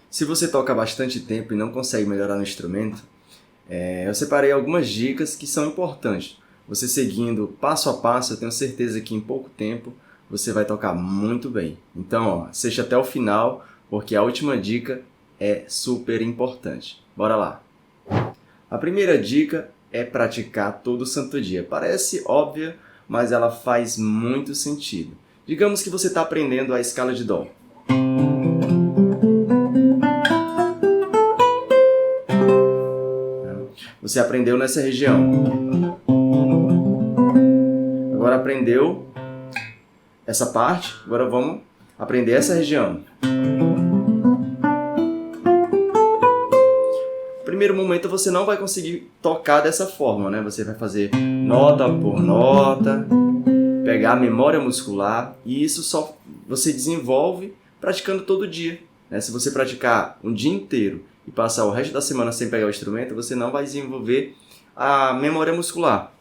Se você toca há bastante tempo e não consegue melhorar no instrumento, eu separei algumas dicas que são importantes. Você seguindo passo a passo, eu tenho certeza que em pouco tempo você vai tocar muito bem. Então, assiste até o final, porque a última dica é super importante. Bora lá! A primeira dica é praticar todo santo dia. Parece óbvia, mas ela faz muito sentido. Digamos que você está aprendendo a escala de Dó. Você aprendeu nessa região. Agora aprendeu essa parte, agora vamos aprender essa região. No primeiro momento você não vai conseguir tocar dessa forma, né? Você vai fazer nota por nota, pegar a memória muscular, e isso só você desenvolve praticando todo dia, né? Se você praticar um dia inteiro e passar o resto da semana sem pegar o instrumento, você não vai desenvolver a memória muscular.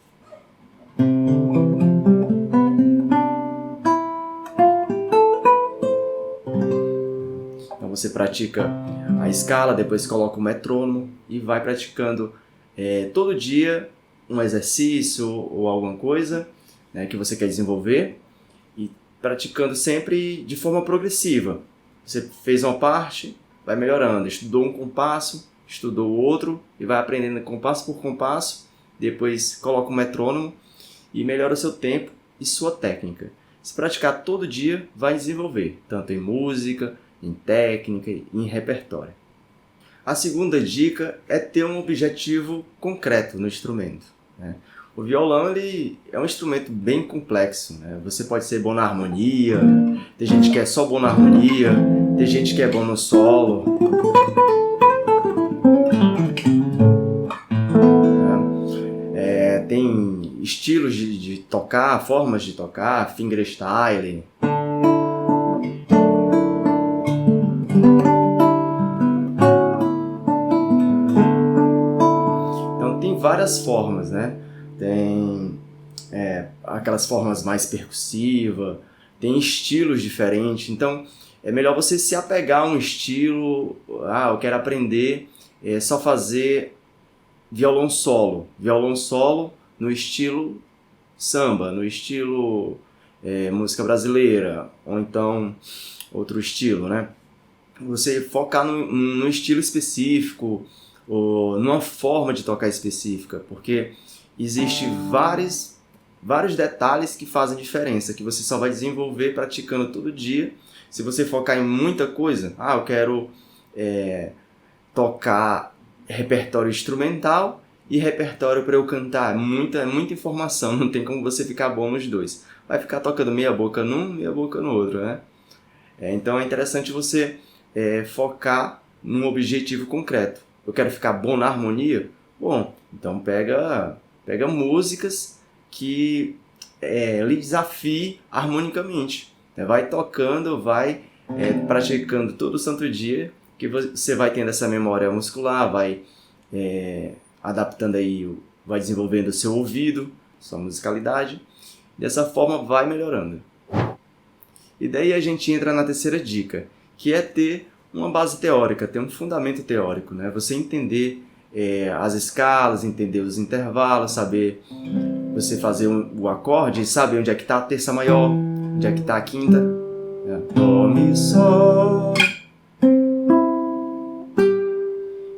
Então você pratica a escala, depois coloca o metrônomo e vai praticando todo dia um exercício ou alguma coisa, né, que você quer desenvolver, e praticando sempre de forma progressiva. Você fez uma parte, vai melhorando, estudou um compasso, estudou outro e vai aprendendo compasso por compasso, depois coloca o metrônomo e melhora o seu tempo e sua técnica. Se praticar todo dia, vai desenvolver, tanto em música, em técnica e em repertório. A segunda dica é ter um objetivo concreto no instrumento, né? O violão ele é um instrumento bem complexo, né? Você pode ser bom na harmonia, tem gente que é só bom na harmonia, tem gente que é bom no solo. Tem estilos de tocar, formas de tocar, fingerstyle. Então tem várias formas, né? Tem aquelas formas mais percussivas, tem estilos diferentes. Então é melhor você se apegar a um estilo. Eu quero aprender só fazer violão solo no estilo samba, no estilo música brasileira, ou então outro estilo, né? Você focar no estilo específico, ou numa forma de tocar específica, porque existem vários detalhes que fazem diferença, que você só vai desenvolver praticando todo dia. Se você focar em muita coisa, eu quero tocar repertório instrumental e repertório para eu cantar, muita informação, não tem como você ficar bom nos dois. Vai ficar tocando meia boca num, meia boca no outro, né? Então é interessante você focar num objetivo concreto. Eu quero ficar bom na harmonia? Bom, então pega músicas que lhe desafiem harmonicamente. Vai tocando, vai praticando todo santo dia, que você vai tendo essa memória muscular, vai adaptando aí, vai desenvolvendo o seu ouvido, sua musicalidade. Dessa forma vai melhorando. E daí a gente entra na terceira dica, que é ter uma base teórica, ter um fundamento teórico, né? Você entender as escalas, entender os intervalos, saber você fazer o acorde, saber onde é que está a terça maior, onde é que está a quinta. Dó, mi, sol.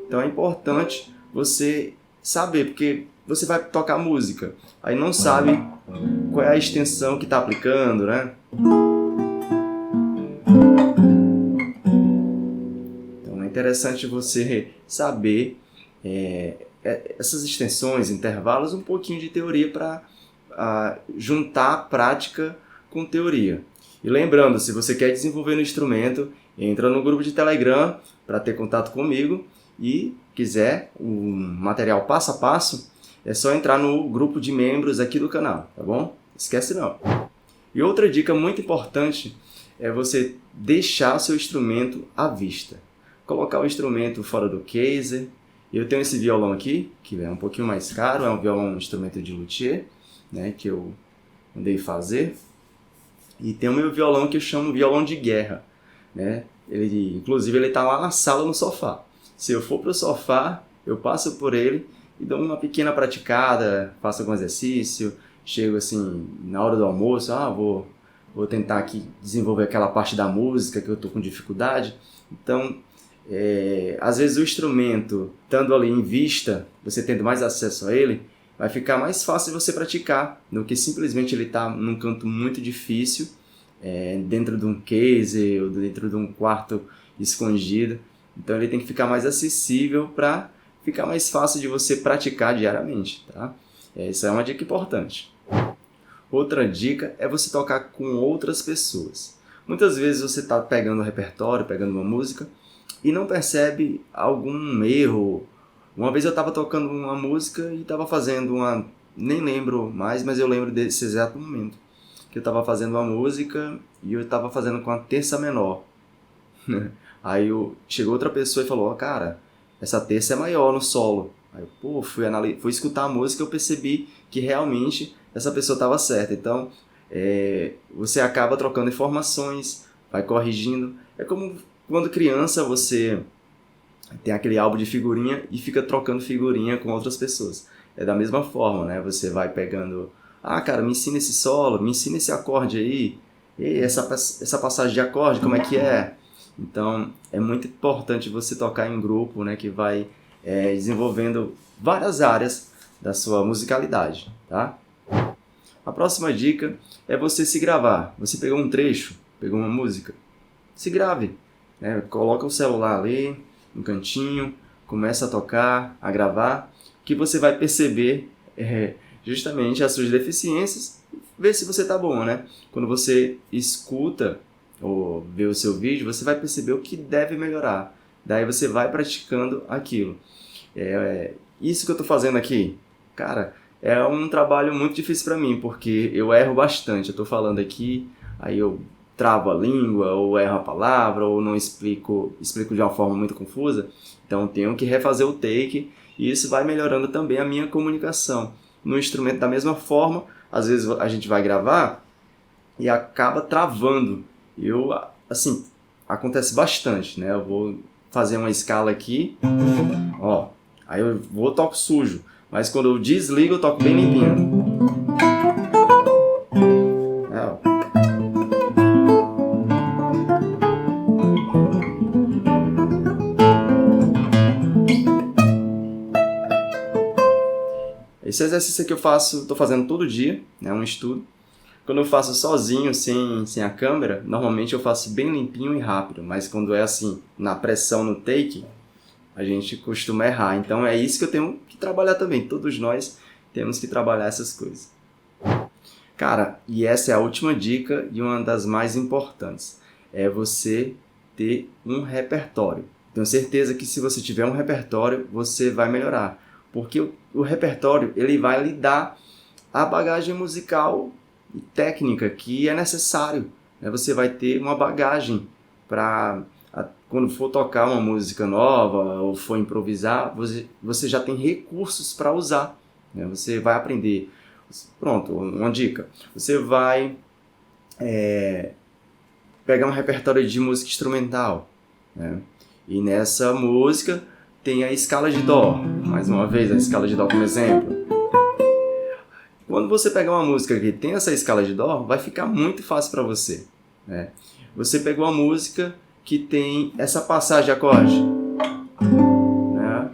Então é importante você saber, porque você vai tocar música, aí não sabe qual é a extensão que está aplicando, né? Então é interessante você saber essas extensões, intervalos, um pouquinho de teoria para juntar a prática com teoria. E lembrando, se você quer desenvolver no instrumento, entra no grupo de Telegram para ter contato comigo, e quiser um material passo a passo, é só entrar no grupo de membros aqui do canal, tá bom? Esquece não. E outra dica muito importante é você deixar o seu instrumento à vista. Colocar o instrumento fora do case. Eu tenho esse violão aqui, que é um pouquinho mais caro, é um instrumento de luthier, né, que eu mandei fazer. E tem o meu violão que eu chamo violão de guerra, né? Inclusive, ele está lá na sala, no sofá. Se eu for para o sofá, eu passo por ele e dou uma pequena praticada, faço algum exercício, chego assim, na hora do almoço, vou tentar aqui desenvolver aquela parte da música que eu estou com dificuldade. Então, às vezes o instrumento, estando ali em vista, você tendo mais acesso a ele, vai ficar mais fácil de você praticar do que simplesmente ele estar num canto muito difícil, dentro de um case ou dentro de um quarto escondido. Então ele tem que ficar mais acessível para ficar mais fácil de você praticar diariamente, tá? Essa é uma dica importante. Outra dica é você tocar com outras pessoas. Muitas vezes você está pegando um repertório, pegando uma música e não percebe algum erro. Uma vez eu estava tocando uma música e estava fazendo nem lembro mais, mas eu lembro desse exato momento. Que eu estava fazendo uma música e eu estava fazendo com a terça menor. Aí chegou outra pessoa e falou, cara, essa terça é maior no solo. Aí eu, fui escutar a música e eu percebi que realmente essa pessoa estava certa. Então, você acaba trocando informações, vai corrigindo. É como quando criança você tem aquele álbum de figurinha e fica trocando figurinha com outras pessoas. É da mesma forma, né? Você vai pegando, cara, me ensina esse solo, me ensina esse acorde aí, e essa passagem de acorde, como é que é? Então, é muito importante você tocar em grupo, né? Que vai desenvolvendo várias áreas da sua musicalidade, tá? A próxima dica é você se gravar. Você pegou um trecho, pegou uma música, se grave, né? Coloca o celular ali no cantinho, começa a tocar, a gravar, que você vai perceber justamente as suas deficiências, ver se você tá bom, né? Quando você escuta ou vê o seu vídeo, você vai perceber o que deve melhorar. Daí você vai praticando aquilo. Isso que eu tô fazendo aqui, cara, é um trabalho muito difícil para mim, porque eu erro bastante. Eu tô falando aqui, aí eu travo a língua, ou erro a palavra, ou não explico de uma forma muito confusa. Então tenho que refazer o take, e isso vai melhorando também a minha comunicação. No instrumento da mesma forma, às vezes a gente vai gravar e acaba travando. Acontece bastante, né? Eu vou fazer uma escala aqui, aí eu toco sujo, mas quando eu desligo eu toco bem limpinho. Esse exercício aqui estou fazendo todo dia, é um estudo. Quando eu faço sozinho, sem a câmera, normalmente eu faço bem limpinho e rápido, mas quando é assim, na pressão no take, a gente costuma errar. Então é isso que eu tenho que trabalhar também, todos nós temos que trabalhar essas coisas. Cara, e essa é a última dica e uma das mais importantes, é você ter um repertório. Tenho certeza que se você tiver um repertório, você vai melhorar. Porque o repertório ele vai lhe dar a bagagem musical e técnica que é necessário. Né? Você vai ter uma bagagem para quando for tocar uma música nova ou for improvisar, você já tem recursos para usar. Né? Você vai aprender. Pronto, uma dica. Você vai pegar um repertório de música instrumental. Né? E nessa música tem a escala de Dó. Mais uma vez, a escala de Dó como exemplo. Quando você pegar uma música que tem essa escala de Dó, vai ficar muito fácil para você. Né? Você pegou uma música que tem essa passagem de acorde. Né?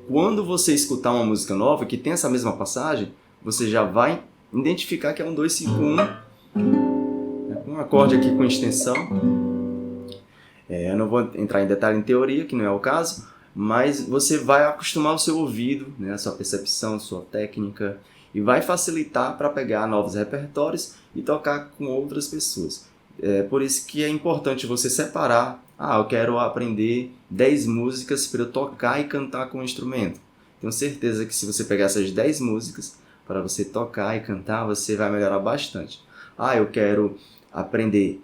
Quando você escutar uma música nova que tem essa mesma passagem, você já vai identificar que é um 2-5-1. Um acorde aqui com extensão. Eu não vou entrar em detalhe em teoria, que não é o caso, mas você vai acostumar o seu ouvido, né, a sua percepção, a sua técnica, e vai facilitar para pegar novos repertórios e tocar com outras pessoas. Por isso que é importante você separar, eu quero aprender 10 músicas para eu tocar e cantar com o instrumento. Tenho certeza que se você pegar essas 10 músicas para você tocar e cantar, você vai melhorar bastante. Eu quero aprender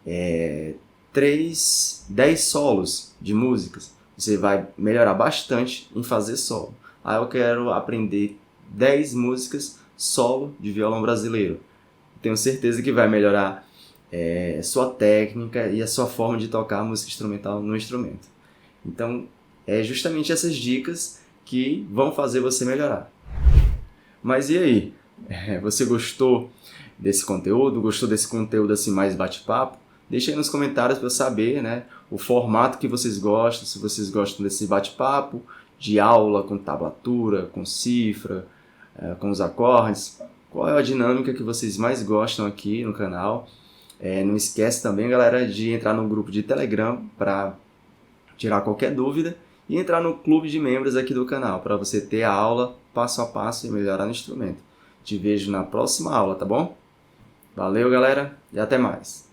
10 solos de músicas. Você vai melhorar bastante em fazer solo. Eu quero aprender 10 músicas solo de violão brasileiro. Tenho certeza que vai melhorar sua técnica e a sua forma de tocar música instrumental no instrumento. Então, é justamente essas dicas que vão fazer você melhorar. Mas e aí? Você gostou desse conteúdo? Gostou desse conteúdo assim mais bate-papo? Deixa aí nos comentários para eu saber, né, o formato que vocês gostam, se vocês gostam desse bate-papo, de aula com tablatura, com cifra, com os acordes. Qual é a dinâmica que vocês mais gostam aqui no canal? Não esquece também, galera, de entrar no grupo de Telegram para tirar qualquer dúvida e entrar no clube de membros aqui do canal para você ter a aula passo a passo e melhorar no instrumento. Te vejo na próxima aula, tá bom? Valeu, galera, e até mais!